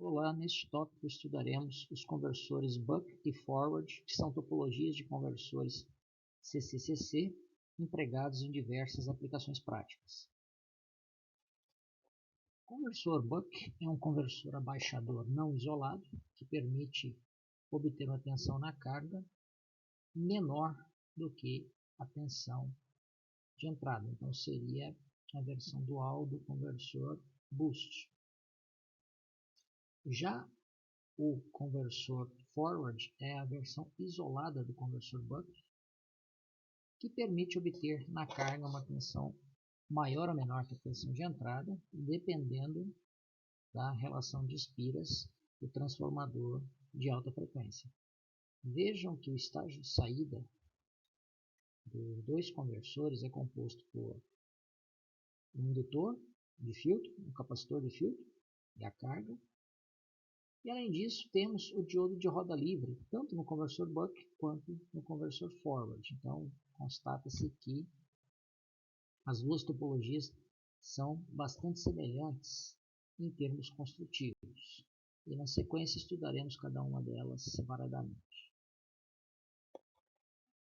Olá, neste tópico estudaremos os conversores buck e forward, que são topologias de conversores CCCC empregados em diversas aplicações práticas. O conversor buck é um conversor abaixador não isolado que permite obter uma tensão na carga menor do que a tensão de entrada. Então, seria a versão dual do conversor boost. Já o conversor forward é a versão isolada do conversor buck, que permite obter na carga uma tensão maior ou menor que a tensão de entrada, dependendo da relação de espiras do transformador de alta frequência. Vejam que o estágio de saída dos dois conversores é composto por um indutor de filtro, um capacitor de filtro e a carga. E além disso, temos o diodo de roda livre, tanto no conversor buck quanto no conversor forward. Então, constata-se que as duas topologias são bastante semelhantes em termos construtivos. E na sequência estudaremos cada uma delas separadamente.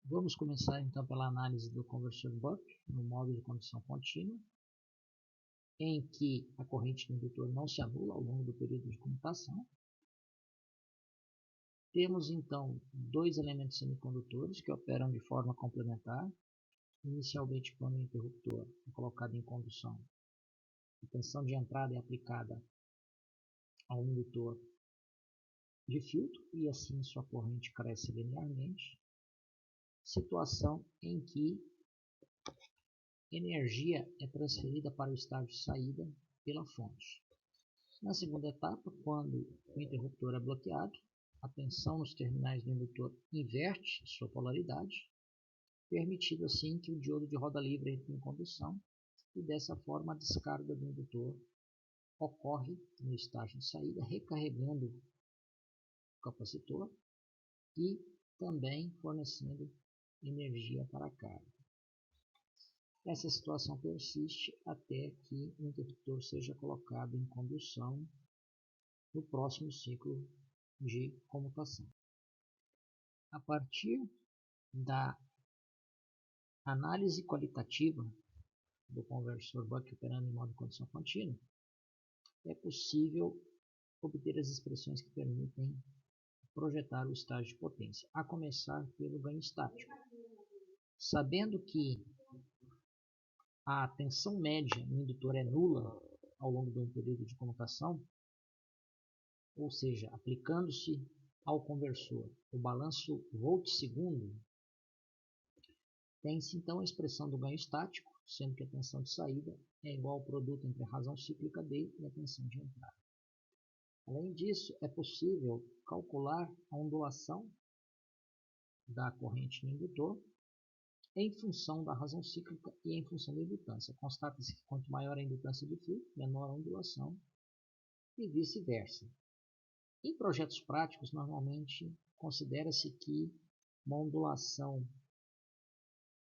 Vamos começar então pela análise do conversor buck no modo de condução contínua, em que a corrente do indutor não se anula ao longo do período de comutação. Temos então dois elementos semicondutores que operam de forma complementar. Inicialmente, quando o interruptor é colocado em condução, a tensão de entrada é aplicada ao indutor de filtro e assim sua corrente cresce linearmente. Situação em que energia é transferida para o estágio de saída pela fonte. Na segunda etapa, quando o interruptor é bloqueado, a tensão nos terminais do indutor inverte sua polaridade, permitindo assim que o diodo de roda livre entre em condução e dessa forma a descarga do indutor ocorre no estágio de saída, recarregando o capacitor e também fornecendo energia para a carga. Essa situação persiste até que o interruptor seja colocado em condução no próximo ciclo de comutação. A partir da análise qualitativa do conversor buck operando em modo de condução contínua, é possível obter as expressões que permitem projetar o estágio de potência, a começar pelo ganho estático. Sabendo que a tensão média no indutor é nula ao longo de um período de comutação, ou seja, aplicando-se ao conversor o balanço volt-segundo, tem-se então a expressão do ganho estático, sendo que a tensão de saída é igual ao produto entre a razão cíclica D e a tensão de entrada. Além disso, é possível calcular a ondulação da corrente no indutor em função da razão cíclica e em função da indutância. Constata-se que quanto maior a indutância de fio, menor a ondulação e vice-versa. Em projetos práticos, normalmente considera-se que uma ondulação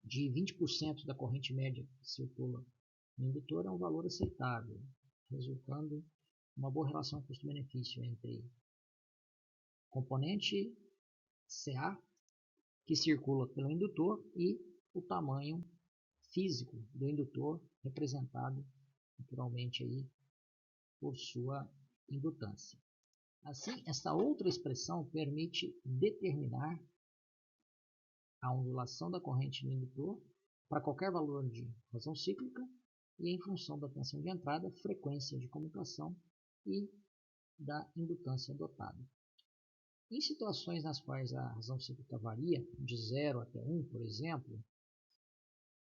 de 20% da corrente média que circula no indutor é um valor aceitável, resultando uma boa relação custo-benefício entre componente CA, que circula pelo indutor, e o tamanho físico do indutor, representado naturalmente aí por sua indutância. Assim, esta outra expressão permite determinar a ondulação da corrente no indutor para qualquer valor de razão cíclica e em função da tensão de entrada, frequência de comutação e da indutância adotada. Em situações nas quais a razão cíclica varia, de 0 até 1, por exemplo,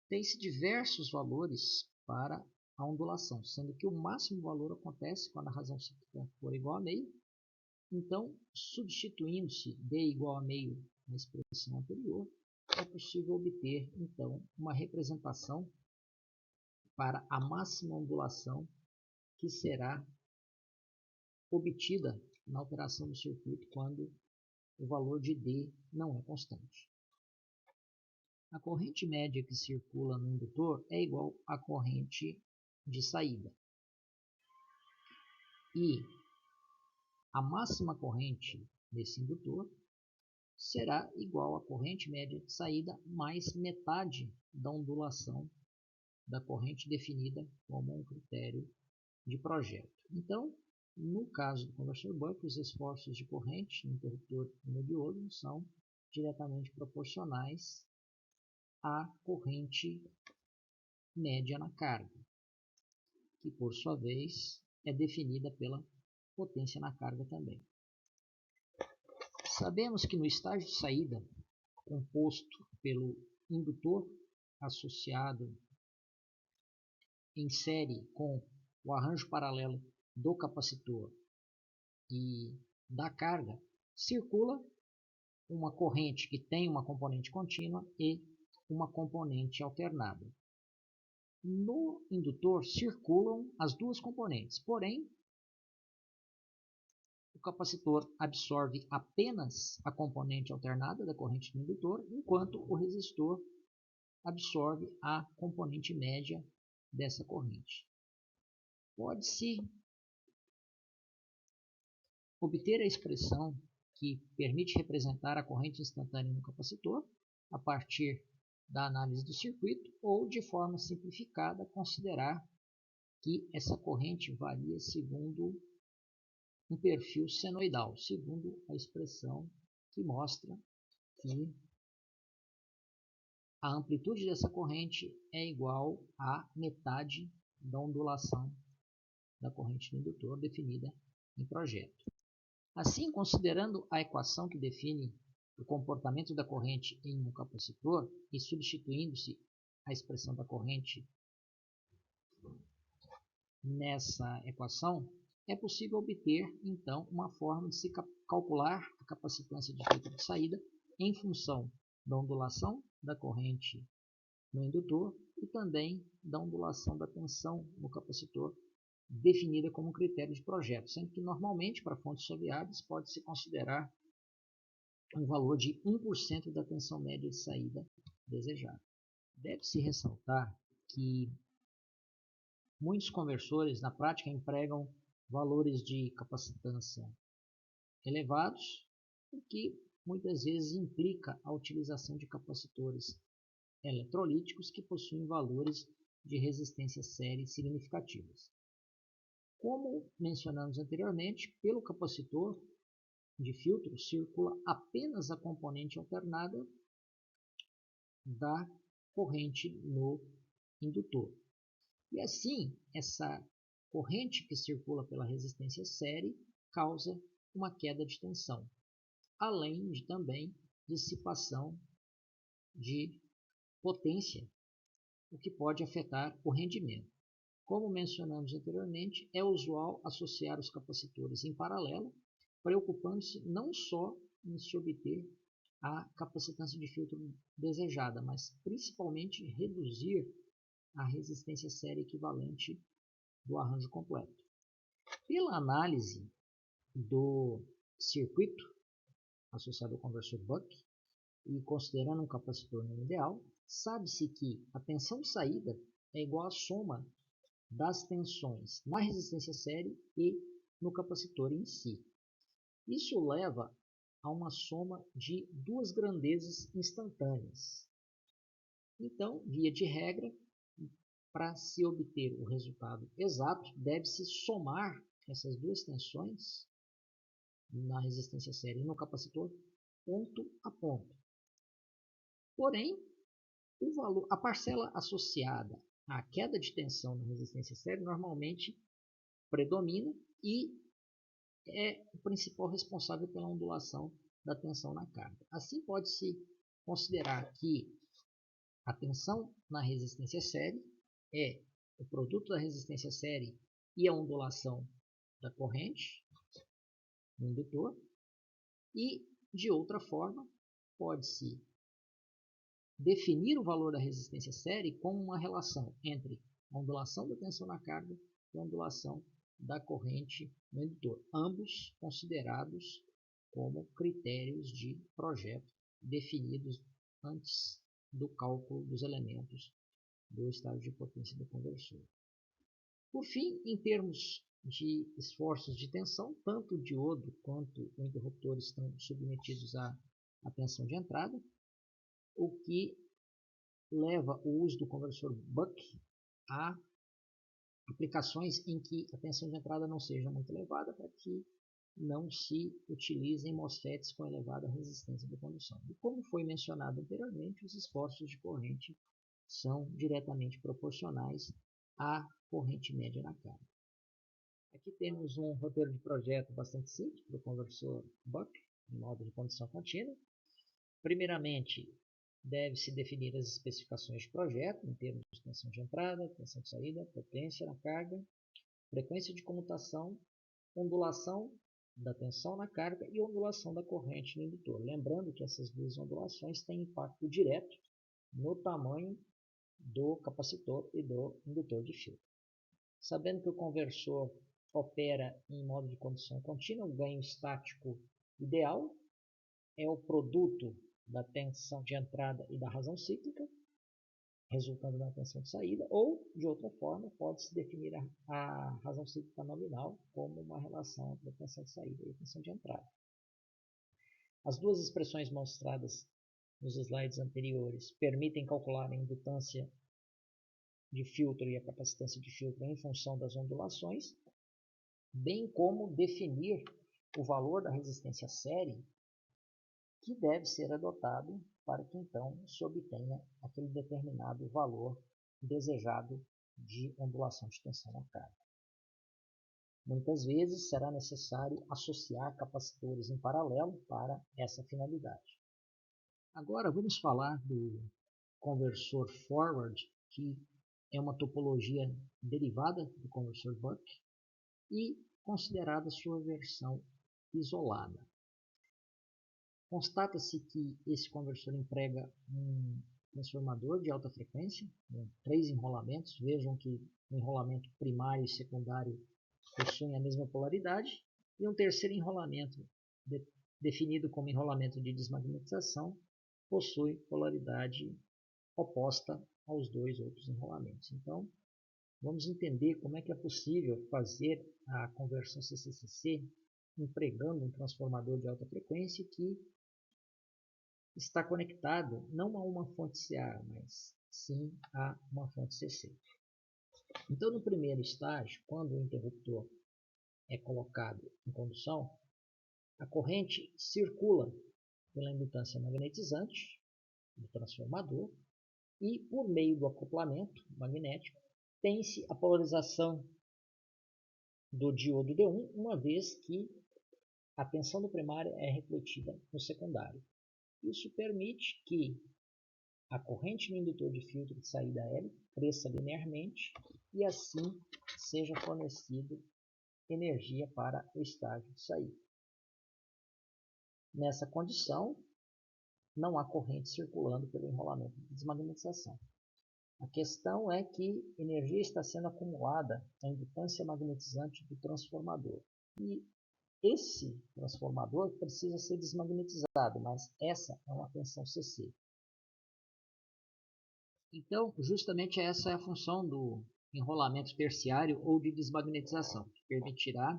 tem-se diversos valores para a ondulação, sendo que o máximo valor acontece quando a razão cíclica for igual a meio. Então, substituindo-se D igual a meio na expressão anterior, é possível obter, então, uma representação para a máxima ondulação que será obtida na operação do circuito quando o valor de D não é constante. A corrente média que circula no indutor é igual à corrente de saída. E a máxima corrente desse indutor será igual à corrente média de saída mais metade da ondulação da corrente definida como um critério de projeto. Então, no caso do conversor Buck, os esforços de corrente no interruptor modioso são diretamente proporcionais à corrente média na carga, que por sua vez é definida pela potência na carga também. Sabemos que no estágio de saída, composto pelo indutor associado em série com o arranjo paralelo do capacitor e da carga, circula uma corrente que tem uma componente contínua e uma componente alternada. No indutor circulam as duas componentes, porém, o capacitor absorve apenas a componente alternada da corrente do indutor, enquanto o resistor absorve a componente média dessa corrente. Pode-se obter a expressão que permite representar a corrente instantânea no capacitor a partir da análise do circuito ou, de forma simplificada, considerar que essa corrente varia segundo um perfil senoidal, segundo a expressão que mostra que a amplitude dessa corrente é igual à metade da ondulação da corrente do indutor definida em projeto. Assim, considerando a equação que define o comportamento da corrente em um capacitor e substituindo-se a expressão da corrente nessa equação, é possível obter, então, uma forma de se calcular a capacitância de filtro de saída em função da ondulação da corrente no indutor e também da ondulação da tensão no capacitor, definida como critério de projeto, sendo que normalmente para fontes variáveis pode-se considerar um valor de 1% da tensão média de saída desejada. Deve-se ressaltar que muitos conversores na prática empregam valores de capacitância elevados, o que muitas vezes implica a utilização de capacitores eletrolíticos que possuem valores de resistência série significativos. Como mencionamos anteriormente, pelo capacitor de filtro circula apenas a componente alternada da corrente no indutor. E assim, essa corrente que circula pela resistência série causa uma queda de tensão, além de também dissipação de potência, o que pode afetar o rendimento. Como mencionamos anteriormente, é usual associar os capacitores em paralelo, preocupando-se não só em se obter a capacitância de filtro desejada, mas principalmente reduzir a resistência série equivalente do arranjo completo. Pela análise do circuito associado ao conversor Buck e considerando um capacitor não ideal, sabe-se que a tensão de saída é igual à soma das tensões na resistência série e no capacitor em si. Isso leva a uma soma de duas grandezas instantâneas. Então, via de regra, para se obter o resultado exato, deve-se somar essas duas tensões na resistência série e no capacitor ponto a ponto. Porém, a parcela associada à queda de tensão na resistência série normalmente predomina e é o principal responsável pela ondulação da tensão na carga. Assim, pode-se considerar que a tensão na resistência série é o produto da resistência série e a ondulação da corrente no indutor, e, de outra forma, pode-se definir o valor da resistência série como uma relação entre a ondulação da tensão na carga e a ondulação da corrente no indutor, ambos considerados como critérios de projeto definidos antes do cálculo dos elementos do estágio de potência do conversor. Por fim, em termos de esforços de tensão, tanto o diodo quanto o interruptor estão submetidos à tensão de entrada, o que leva o uso do conversor Buck a aplicações em que a tensão de entrada não seja muito elevada, para que não se utilizem MOSFETs com elevada resistência de condução. E como foi mencionado anteriormente, os esforços de corrente são diretamente proporcionais à corrente média na carga. Aqui temos um roteiro de projeto bastante simples para o conversor Buck, em modo de condução contínua. Primeiramente, deve-se definir as especificações de projeto, em termos de tensão de entrada, tensão de saída, potência na carga, frequência de comutação, ondulação da tensão na carga e ondulação da corrente no indutor. Lembrando que essas duas ondulações têm impacto direto no tamanho do capacitor e do indutor de filtro. Sabendo que o conversor opera em modo de condução contínua, o ganho estático ideal é o produto da tensão de entrada e da razão cíclica, resultando na tensão de saída, ou, de outra forma, pode-se definir a razão cíclica nominal como uma relação entre a tensão de saída e a tensão de entrada. As duas expressões mostradas nos slides anteriores permitem calcular a indutância de filtro e a capacitância de filtro em função das ondulações, bem como definir o valor da resistência série que deve ser adotado para que então se obtenha aquele determinado valor desejado de ondulação de tensão na carga. Muitas vezes será necessário associar capacitores em paralelo para essa finalidade. Agora vamos falar do conversor forward, que é uma topologia derivada do conversor Buck e considerada sua versão isolada. Constata-se que esse conversor emprega um transformador de alta frequência, com 3 enrolamentos. Vejam que o enrolamento primário e secundário possuem a mesma polaridade, e um terceiro enrolamento, definido como enrolamento de desmagnetização, possui polaridade oposta aos dois outros enrolamentos. Então, vamos entender como é que é possível fazer a conversão CC-CC empregando um transformador de alta frequência que está conectado não a uma fonte CA, mas sim a uma fonte CC. Então, no primeiro estágio, quando o interruptor é colocado em condução, a corrente circula pela indutância magnetizante do transformador e, por meio do acoplamento magnético, tem-se a polarização do diodo D1, uma vez que a tensão do primário é refletida no secundário. Isso permite que a corrente no indutor de filtro de saída L cresça linearmente e assim seja fornecida energia para o estágio de saída. Nessa condição, não há corrente circulando pelo enrolamento de desmagnetização. A questão é que energia está sendo acumulada na indutância magnetizante do transformador. E esse transformador precisa ser desmagnetizado, mas essa é uma tensão CC. Então, justamente essa é a função do enrolamento terciário ou de desmagnetização, que permitirá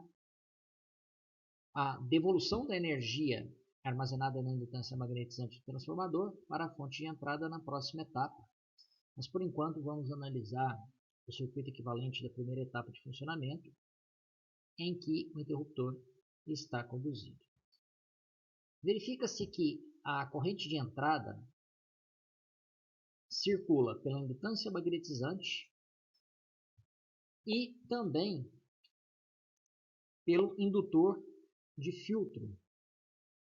a devolução da energia armazenada na indutância magnetizante do transformador para a fonte de entrada na próxima etapa. Mas, por enquanto, vamos analisar o circuito equivalente da primeira etapa de funcionamento, em que o interruptor está conduzido. Verifica-se que a corrente de entrada circula pela indutância magnetizante e também pelo indutor de filtro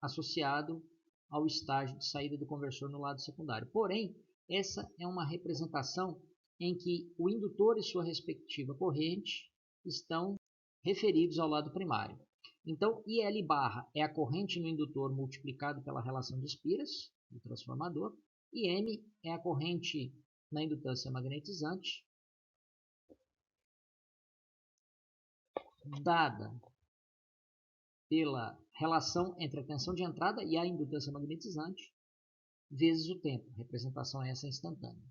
associado ao estágio de saída do conversor no lado secundário. Porém, essa é uma representação em que o indutor e sua respectiva corrente estão referidos ao lado primário. Então, IL barra é a corrente no indutor multiplicado pela relação de espiras do transformador, e M é a corrente na indutância magnetizante, dada pela relação entre a tensão de entrada e a indutância magnetizante, vezes o tempo. A representação é essa instantânea.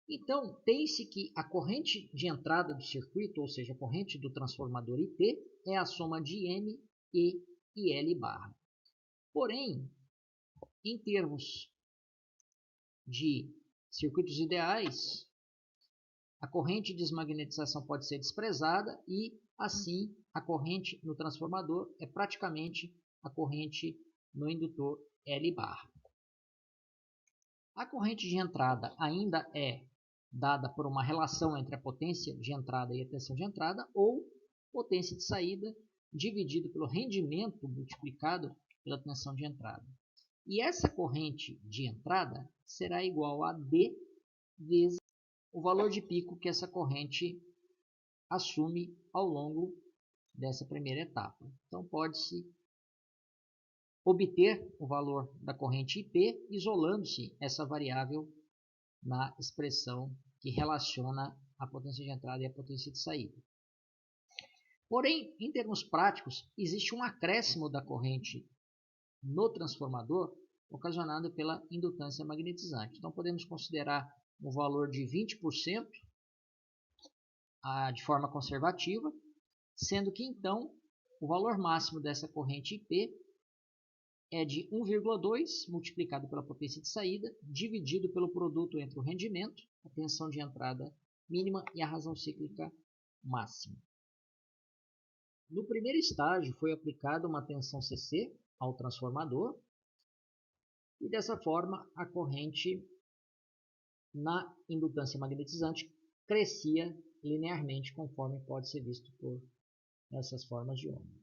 Então, tem-se que a corrente de entrada do circuito, ou seja, a corrente do transformador IP, é a soma de M, E e L barra. Porém, em termos de circuitos ideais, a corrente de desmagnetização pode ser desprezada e, assim, a corrente no transformador é praticamente a corrente no indutor L barra. A corrente de entrada ainda é dada por uma relação entre a potência de entrada e a tensão de entrada, ou potência de saída dividido pelo rendimento multiplicado pela tensão de entrada. E essa corrente de entrada será igual a D vezes o valor de pico que essa corrente assume ao longo dessa primeira etapa. Então, pode-se obter o valor da corrente IP isolando-se essa variável na expressão que relaciona a potência de entrada e a potência de saída. Porém, em termos práticos, existe um acréscimo da corrente no transformador ocasionado pela indutância magnetizante. Então, podemos considerar um valor de 20% de forma conservativa, sendo que, então, o valor máximo dessa corrente IP é de 1,2 multiplicado pela potência de saída, dividido pelo produto entre o rendimento, a tensão de entrada mínima e a razão cíclica máxima. No primeiro estágio, foi aplicada uma tensão CC ao transformador, e dessa forma a corrente na indutância magnetizante crescia linearmente, conforme pode ser visto por essas formas de onda.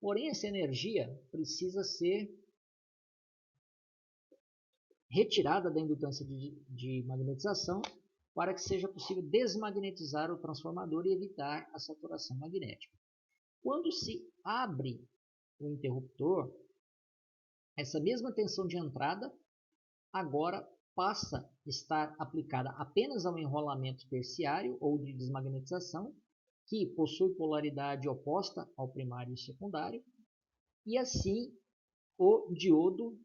Porém, essa energia precisa ser retirada da indutância de magnetização para que seja possível desmagnetizar o transformador e evitar a saturação magnética. Quando se abre o interruptor, essa mesma tensão de entrada agora passa a estar aplicada apenas ao enrolamento terciário ou de desmagnetização, que possui polaridade oposta ao primário e secundário, e assim o diodo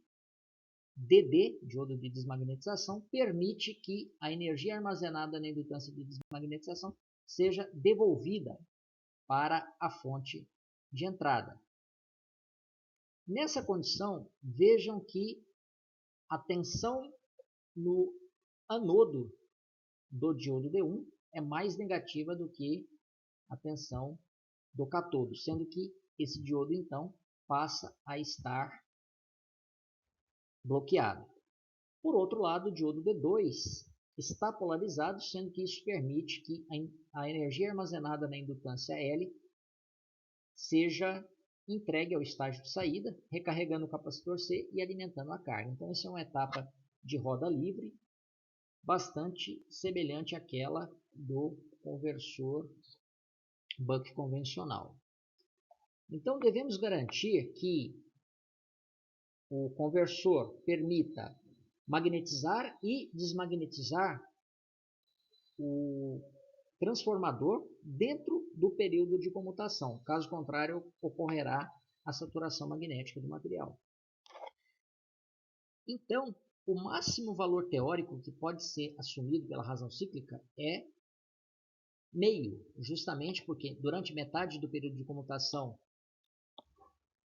DD, diodo de desmagnetização, permite que a energia armazenada na indutância de desmagnetização seja devolvida para a fonte de entrada. Nessa condição, vejam que a tensão no anodo do diodo D1 é mais negativa do que a tensão do catodo, sendo que esse diodo, então, passa a estar bloqueado. Por outro lado, o diodo D2 está polarizado, sendo que isso permite que a energia armazenada na indutância L seja entregue ao estágio de saída, recarregando o capacitor C e alimentando a carga. Então, essa é uma etapa de roda livre, bastante semelhante àquela do conversor buck convencional. Então, devemos garantir que o conversor permita magnetizar e desmagnetizar o transformador dentro do período de comutação. Caso contrário, ocorrerá a saturação magnética do material. Então, o máximo valor teórico que pode ser assumido pela razão cíclica é meio, justamente porque durante metade do período de comutação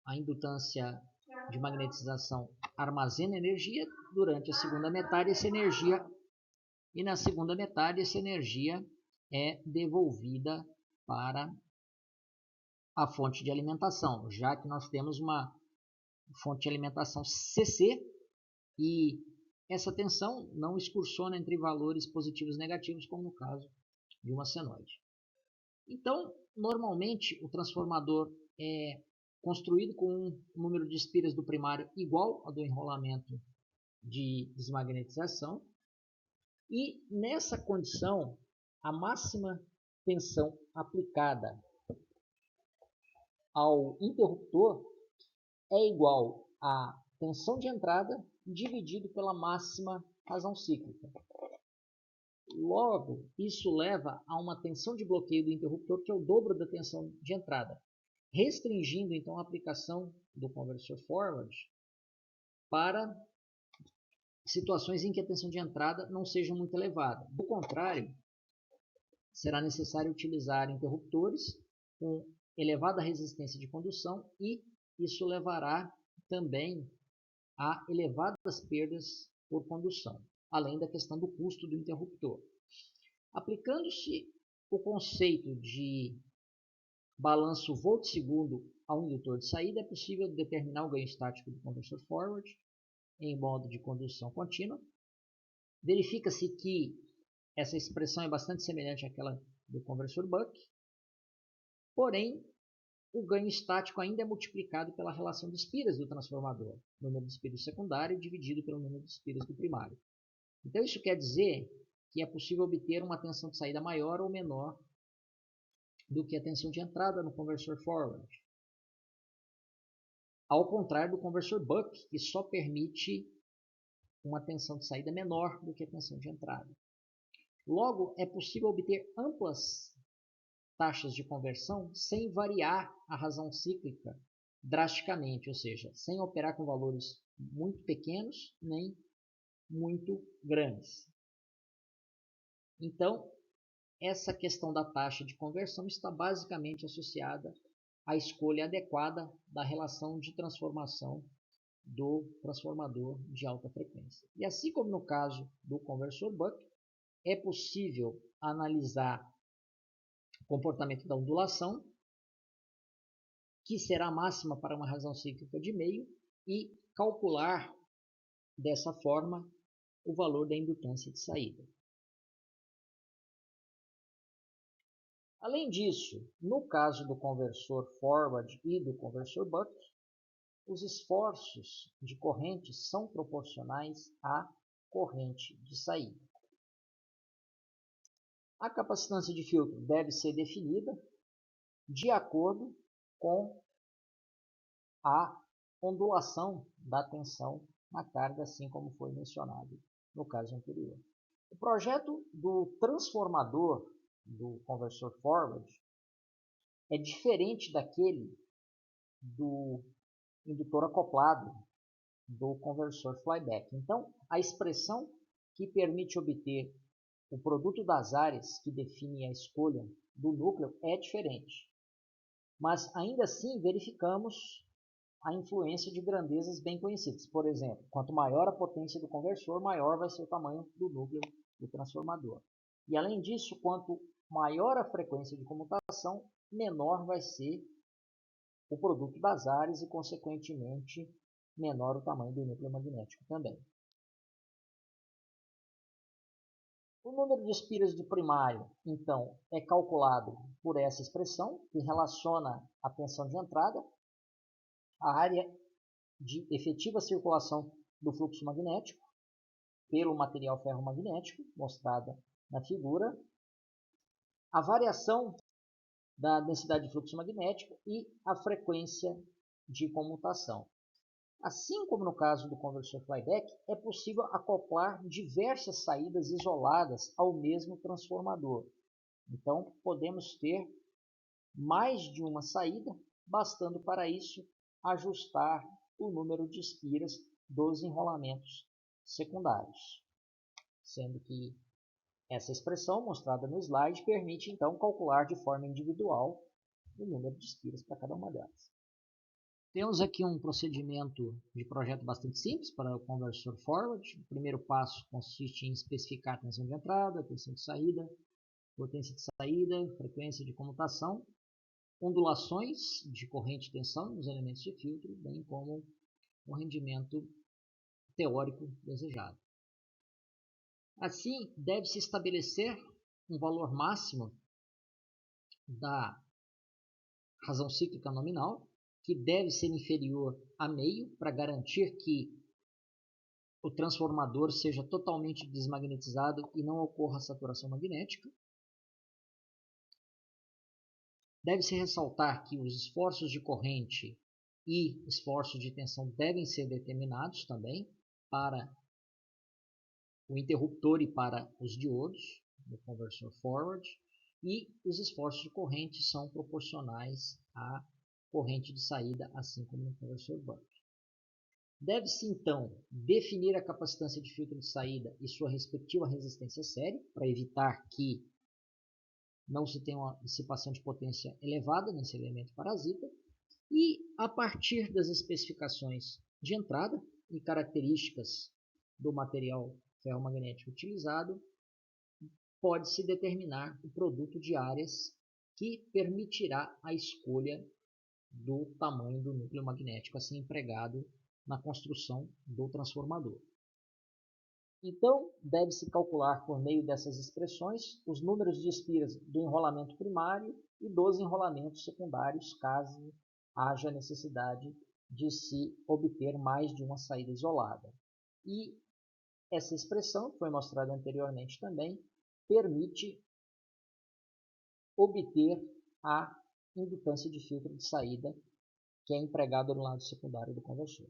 a indutância de magnetização armazena energia, durante a segunda metade essa energia, e na segunda metade essa energia é devolvida para a fonte de alimentação, já que nós temos uma fonte de alimentação CC e essa tensão não excursona entre valores positivos e negativos, como no caso de uma senoide. Então, normalmente o transformador é construído com um número de espiras do primário igual ao do enrolamento de desmagnetização, e nessa condição a máxima tensão aplicada ao interruptor é igual à tensão de entrada dividido pela máxima razão cíclica. Logo, isso leva a uma tensão de bloqueio do interruptor que é o dobro da tensão de entrada, restringindo então a aplicação do conversor forward para situações em que a tensão de entrada não seja muito elevada. Do contrário, será necessário utilizar interruptores com elevada resistência de condução e isso levará também a elevadas perdas por condução, além da questão do custo do interruptor. Aplicando-se o conceito de balanço volt-segundo a um indutor de saída, é possível determinar o ganho estático do conversor forward em modo de condução contínua. Verifica-se que essa expressão é bastante semelhante àquela do conversor buck, porém, o ganho estático ainda é multiplicado pela relação de espiras do transformador, número de espiras secundário dividido pelo número de espiras do primário. Então, isso quer dizer que é possível obter uma tensão de saída maior ou menor do que a tensão de entrada no conversor forward. Ao contrário do conversor buck, que só permite uma tensão de saída menor do que a tensão de entrada. Logo, é possível obter amplas taxas de conversão sem variar a razão cíclica drasticamente, ou seja, sem operar com valores muito pequenos nem muito grandes. Então, essa questão da taxa de conversão está basicamente associada à escolha adequada da relação de transformação do transformador de alta frequência. E assim como no caso do conversor buck, é possível analisar o comportamento da ondulação, que será máxima para uma razão cíclica de meio, e calcular dessa forma o valor da indutância de saída. Além disso, no caso do conversor forward e do conversor buck, os esforços de corrente são proporcionais à corrente de saída. A capacitância de filtro deve ser definida de acordo com a ondulação da tensão na carga, assim como foi mencionado no caso anterior. O projeto do transformador do conversor forward é diferente daquele do indutor acoplado do conversor flyback. Então, a expressão que permite obter o produto das áreas que define a escolha do núcleo é diferente. Mas, ainda assim, verificamos a influência de grandezas bem conhecidas. Por exemplo, quanto maior a potência do conversor, maior vai ser o tamanho do núcleo do transformador. E, além disso, quanto maior a frequência de comutação, menor vai ser o produto das áreas e, consequentemente, menor o tamanho do núcleo magnético também. O número de espiras do primário, então, é calculado por essa expressão, que relaciona a tensão de entrada, a área de efetiva circulação do fluxo magnético, pelo material ferromagnético, mostrada na figura, a variação da densidade de fluxo magnético e a frequência de comutação. Assim como no caso do conversor flyback, é possível acoplar diversas saídas isoladas ao mesmo transformador. Então, podemos ter mais de uma saída, bastando para isso ajustar o número de espiras dos enrolamentos secundários. Sendo que essa expressão mostrada no slide permite então calcular de forma individual o número de espiras para cada uma delas. Temos aqui um procedimento de projeto bastante simples para o conversor forward. O primeiro passo consiste em especificar a tensão de entrada, tensão de saída, potência de saída, frequência de comutação, ondulações de corrente e tensão nos elementos de filtro, bem como o rendimento teórico desejado. Assim, deve-se estabelecer um valor máximo da razão cíclica nominal, que deve ser inferior a meio para garantir que o transformador seja totalmente desmagnetizado e não ocorra saturação magnética. Deve-se ressaltar que os esforços de corrente e esforços de tensão devem ser determinados também para o interruptor e para os diodos do conversor forward, e os esforços de corrente são proporcionais à corrente de saída, assim como no conversor buck. Deve-se, então, definir a capacitância de filtro de saída e sua respectiva resistência série, para evitar que não se tenha uma dissipação de potência elevada nesse elemento parasita. E, a partir das especificações de entrada e características do material ferromagnético utilizado, pode-se determinar o produto de áreas que permitirá a escolha do tamanho do núcleo magnético a ser empregado na construção do transformador. Então, deve-se calcular por meio dessas expressões os números de espiras do enrolamento primário e dos enrolamentos secundários, caso haja necessidade de se obter mais de uma saída isolada. E essa expressão, que foi mostrada anteriormente também, permite obter a indutância de filtro de saída que é empregada no lado secundário do conversor.